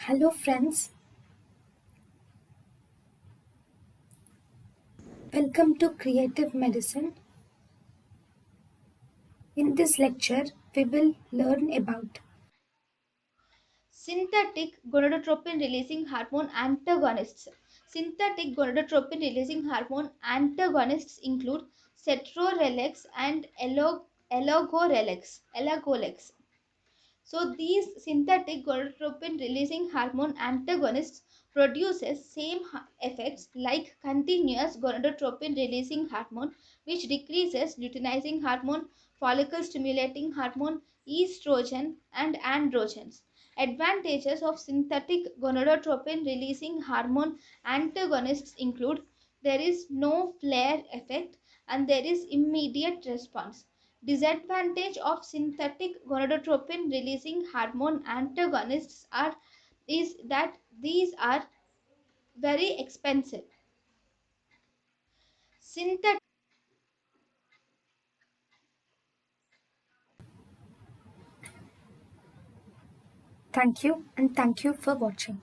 Hello, friends. Welcome to Creative Medicine. In this lecture, we will learn about Synthetic gonadotropin releasing hormone antagonists. Synthetic gonadotropin releasing hormone antagonists include cetrorelix and elagolix. So these synthetic gonadotropin releasing hormone antagonists produces same effects like continuous gonadotropin releasing hormone, which decreases luteinizing hormone, follicle stimulating hormone, estrogen and androgens. Advantages of synthetic gonadotropin releasing hormone antagonists include there is no flare effect and there is immediate response. Disadvantage of synthetic gonadotropin releasing hormone antagonists are is that these are very expensive. Synthetic thank you and thank you for watching.